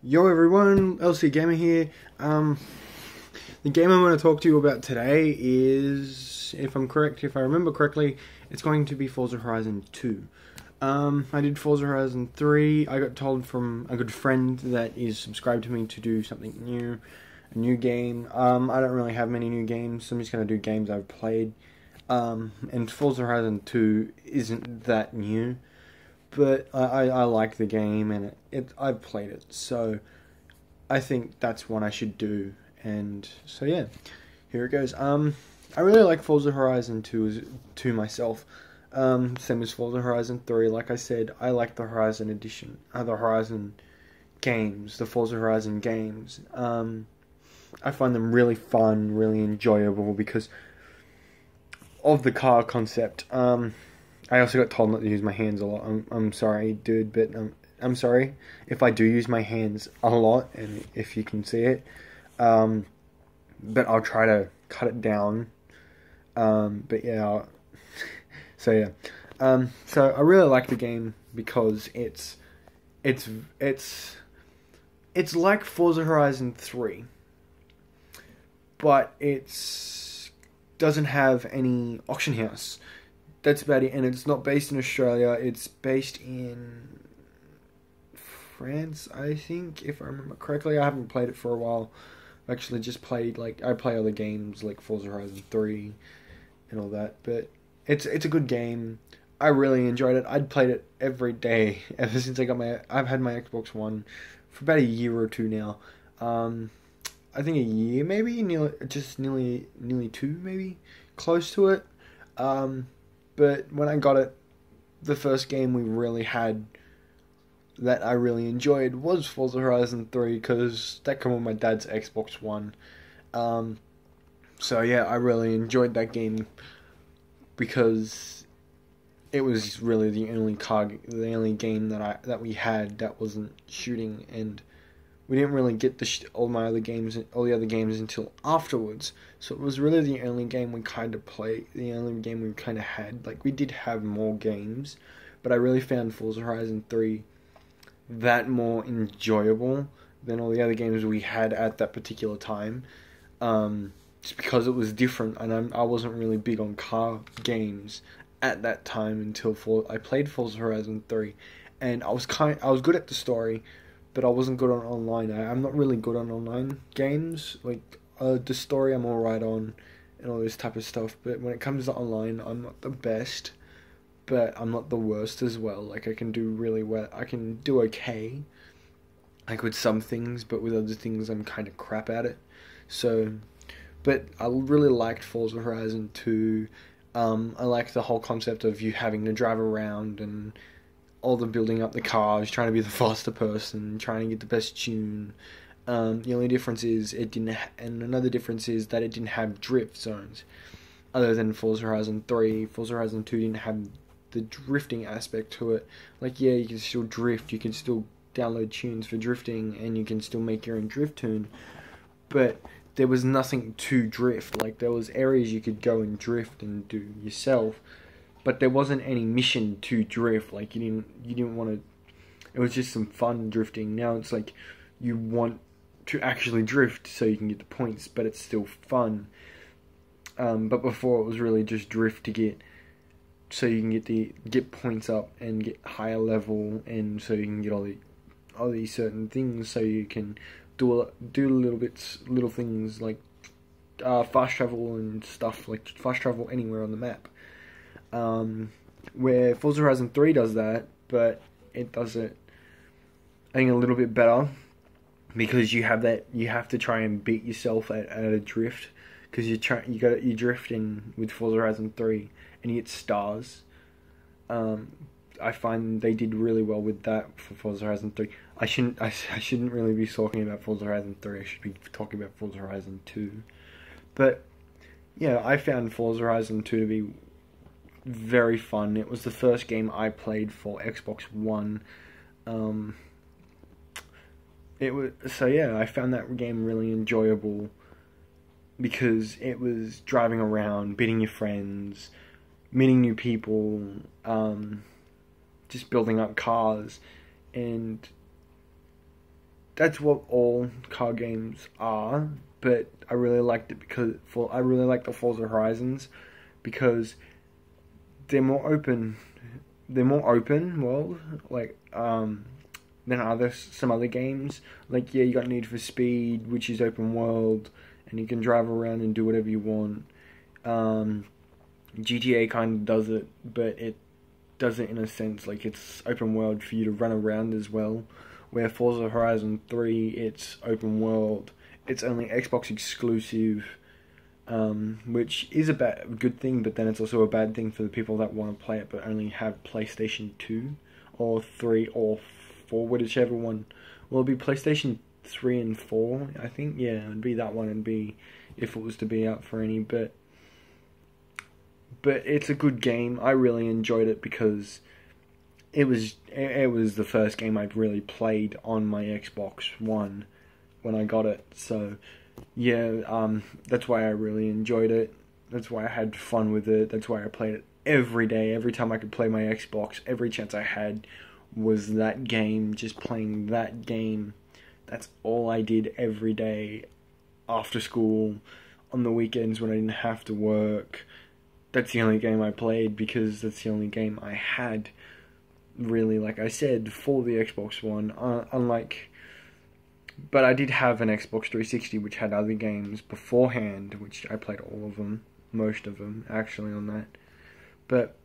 Yo everyone, LC Gamer here. The game I'm going to talk to you about today is, if I remember correctly, it's going to be Forza Horizon 2. I did Forza Horizon 3. I got told from a good friend that is subscribed to me to do something new, a new game. I don't really have many new games, so I'm just going to do games I've played. And Forza Horizon 2 isn't that new. But I like the game and I've played it, so I think that's what I should do. And so yeah, here it goes. I really like Forza Horizon 2 myself. Same as Forza Horizon 3. Like I said, I like the Horizon edition, the Horizon games, the Forza Horizon games. I find them really fun, really enjoyable because of the car concept. I also got told not to use my hands a lot. I'm sorry, dude, but I'm sorry if I do use my hands a lot, and if you can see it. But I'll try to cut it down. But yeah, so yeah. So I really like the game because it's like Forza Horizon 3, but it's doesn't have any auction house. That's about it, and it's not based in Australia. It's based in France, I think, if I remember correctly. I haven't played it for a while. I've actually just played, I play other games like Forza Horizon 3 and all that, but it's a good game. I really enjoyed it. I'd played it every day ever since I've had my Xbox One for about a year or two now. I think a year, maybe, nearly two, maybe, close to it. But when I got it, the first game we really had that I really enjoyed was Forza Horizon 3, because that came on my dad's Xbox One. So yeah, I really enjoyed that game because it was really the only game that we had that wasn't shooting, and we didn't really get all the other games until afterwards. So it was really the only game we kind of played, the only game we kind of had. Like, we did have more games, but I really found Forza Horizon 3 that more enjoyable than all the other games we had at that particular time. Just because it was different, and I wasn't really big on car games at that time until I played Forza Horizon 3, and I was good at the story, but I wasn't good on online. I'm not really good on online games. Like, the story I'm alright on, and all this type of stuff. But when it comes to online, I'm not the best, but I'm not the worst as well. Like, I can do really well. I can do okay, like with some things, but with other things, I'm kind of crap at it. So, but I really liked Forza Horizon 2. I liked the whole concept of you having to drive around and all the building up the cars, trying to be the faster person, trying to get the best tune. The only difference is and another difference is that it didn't have drift zones. Other than Forza Horizon 3, Forza Horizon 2 didn't have the drifting aspect to it. Like, yeah, you can still drift, you can still download tunes for drifting, and you can still make your own drift tune, but there was nothing to drift. Like, there was areas you could go and drift and do yourself, but there wasn't any mission to drift. Like, you didn't want to. It was just some fun drifting. Now it's like you want to actually drift so you can get the points, but it's still fun. But before it was really just drift to so you can get points up and get higher level, and so you can get all these certain things, so you can do little things like fast travel and stuff, like fast travel anywhere on the map. Where Forza Horizon 3 does that, but it does it, I think, a little bit better, because you have to try and beat yourself at a drift, because you drift in with Forza Horizon 3 and you get stars. I find they did really well with that for Forza Horizon 3. I shouldn't really be talking about Forza Horizon 3. I should be talking about Forza Horizon 2. But yeah, I found Forza Horizon 2 to be very fun. It was the first game I played for Xbox One. I found that game really enjoyable because it was driving around, beating your friends, meeting new people, just building up cars, and that's what all car games are. But I really liked it I really like the Forza Horizons because they're more open. They're more open world, like than some other games. Like, yeah, you got Need for Speed, which is open world, and you can drive around and do whatever you want. GTA kind of does it, but it does it in a sense like it's open world for you to run around as well. Where Forza Horizon 3, it's open world. It's only Xbox exclusive, which is a good thing, but then it's also a bad thing for the people that want to play it but only have PlayStation 2 or 3 or 4, whichever one. Well, it'll be PlayStation 3 and 4, I think. Yeah, it'd be that one, and be if it was to be out for any, but it's a good game. I really enjoyed it because it was the first game I'd really played on my Xbox One when I got it. So yeah, that's why I really enjoyed it. That's why I had fun with it. That's why I played it every day. Every time I could play my Xbox, every chance I had was that game, just playing that game. That's all I did every day after school, on the weekends when I didn't have to work. That's the only game I played because that's the only game I had, really, like I said, for the Xbox One. But I did have an Xbox 360 which had other games beforehand, which I played all of them, most of them, actually, on that. But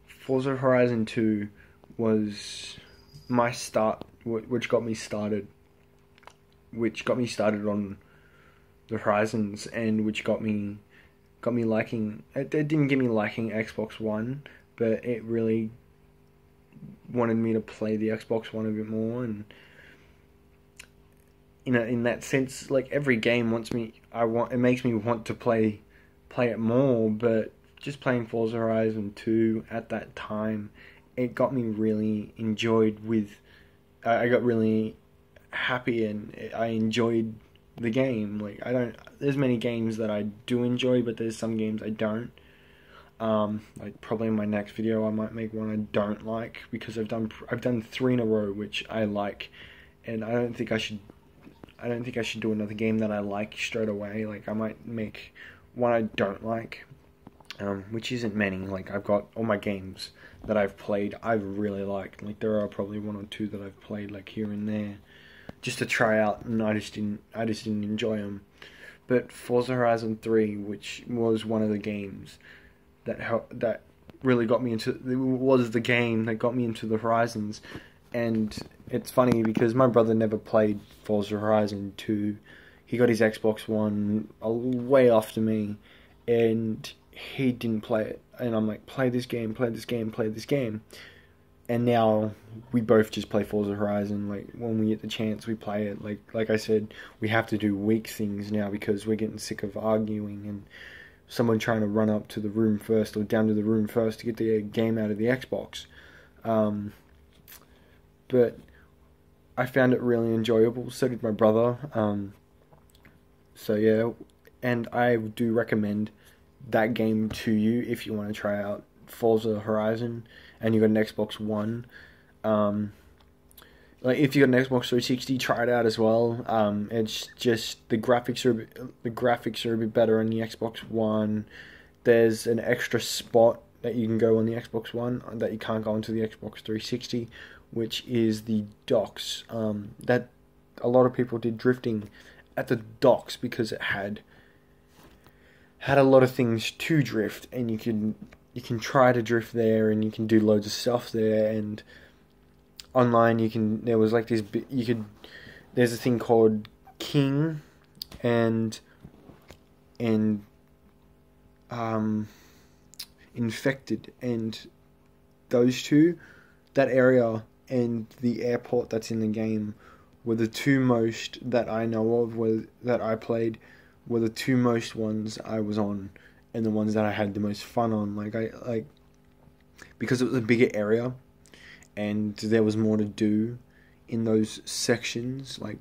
Forza Horizon 2 was my start, which got me started on the Horizons, and which got me liking. It didn't get me liking Xbox One, but it really wanted me to play the Xbox One a bit more. And in that sense, like, every game it makes me want to play it more. But just playing Forza Horizon 2 at that time, it got me really I got really happy, and I enjoyed the game. Like, there's many games that I do enjoy, but there's some games I don't. Like, probably in my next video I might make one I don't like, because I've done 3 in a row which I like, and I don't think I should do another game that I like straight away. Like, I might make one I don't like, which isn't many. Like, I've got all my games that I've played I've really liked. Like, there are probably 1 or 2 that I've played, like, here and there, just to try out, and I just didn't enjoy them. But Forza Horizon 3, which was one of the games that really got me into, was the game that got me into the Horizons. And it's funny because my brother never played Forza Horizon 2. He got his Xbox One way after me, and he didn't play it. And I'm like, play this game. And now we both just play Forza Horizon. Like, when we get the chance, we play it. Like I said, we have to do week things now because we're getting sick of arguing and someone trying to run up to the room first or down to the room first to get the game out of the Xbox. But I found it really enjoyable. So did my brother. So yeah, and I do recommend that game to you if you want to try out Forza Horizon and you got an Xbox One. Like, if you got an Xbox 360, try it out as well. It's just the graphics are a bit better on the Xbox One. There's an extra spot that you can go on the Xbox One that you can't go onto the Xbox 360, which is the docks. That a lot of people did drifting at the docks because it had a lot of things to drift, and you can try to drift there, and you can do loads of stuff there. And online, there's a thing called King and Infected, and those two, that area and the airport that's in the game, were the two most that I know of, that I played, were the two most ones I was on, and the ones that I had the most fun on. Because it was a bigger area, and there was more to do in those sections. Like,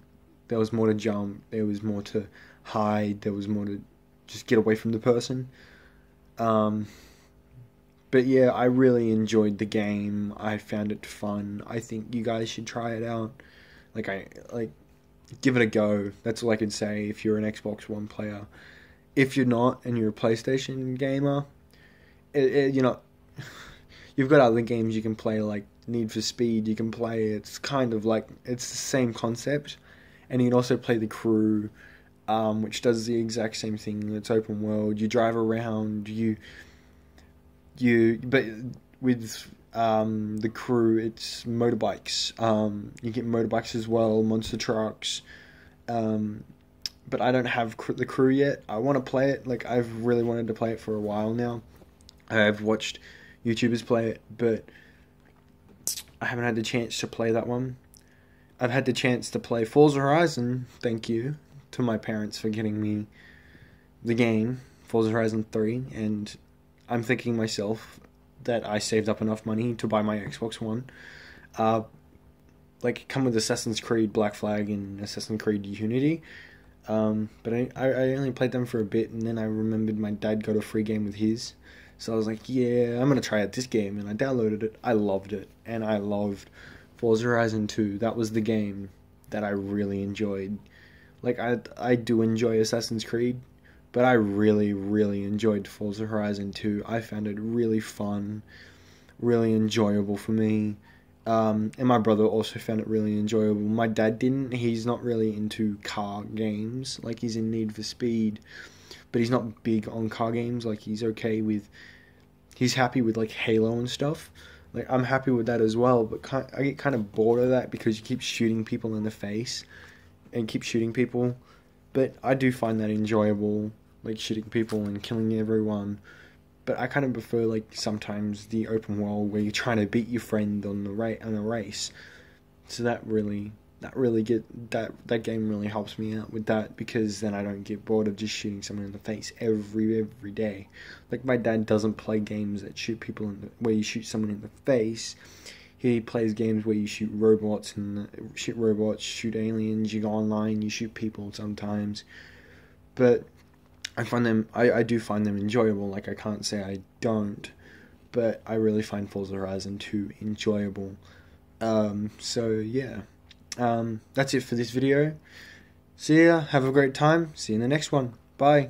there was more to jump, there was more to hide, there was more to just get away from the person. But yeah, I really enjoyed the game. I found it fun. I think you guys should try it out. Like give it a go. That's all I can say if you're an Xbox One player. If you're not and you're a PlayStation gamer, you know, you've got other games you can play like Need for Speed. You can play. It's kind of like it's the same concept, and you can also play The Crew, which does the exact same thing. It's open world. You drive around. But with The Crew, it's motorbikes. You get motorbikes as well, monster trucks. But I don't have The Crew yet. I want to play it. Like, I've really wanted to play it for a while now. I've watched YouTubers play it, but I haven't had the chance to play that one. I've had the chance to play Forza Horizon. Thank you to my parents for getting me the game, Forza Horizon 3, and I'm thinking myself that I saved up enough money to buy my Xbox One. Like, come with Assassin's Creed Black Flag and Assassin's Creed Unity. But I only played them for a bit, and then I remembered my dad got a free game with his. So I was like, yeah, I'm going to try out this game, and I downloaded it. I loved it, and I loved Forza Horizon 2. That was the game that I really enjoyed. Like, I do enjoy Assassin's Creed, but I really, really enjoyed Forza Horizon 2. I found it really fun, really enjoyable for me. And my brother also found it really enjoyable. My dad didn't. He's not really into car games. Like, he's in Need for Speed, but he's not big on car games. Like, he's happy with, like, Halo and stuff. Like, I'm happy with that as well, but I get kind of bored of that because you keep shooting people in the face and keep shooting people. But I do find that enjoyable, like, shooting people and killing everyone. But I kind of prefer, like, sometimes the open world where you're trying to beat your friend on a race. So that game really helps me out with that, because then I don't get bored of just shooting someone in the face every day. Like, my dad doesn't play games that shoot people where you shoot someone in the face. He plays games where you shoot robots, shoot aliens, you go online, you shoot people sometimes. But I do find them enjoyable. Like, I can't say I don't, but I really find Forza Horizon 2 enjoyable. So yeah, that's it for this video. See ya, have a great time, see you in the next one, bye.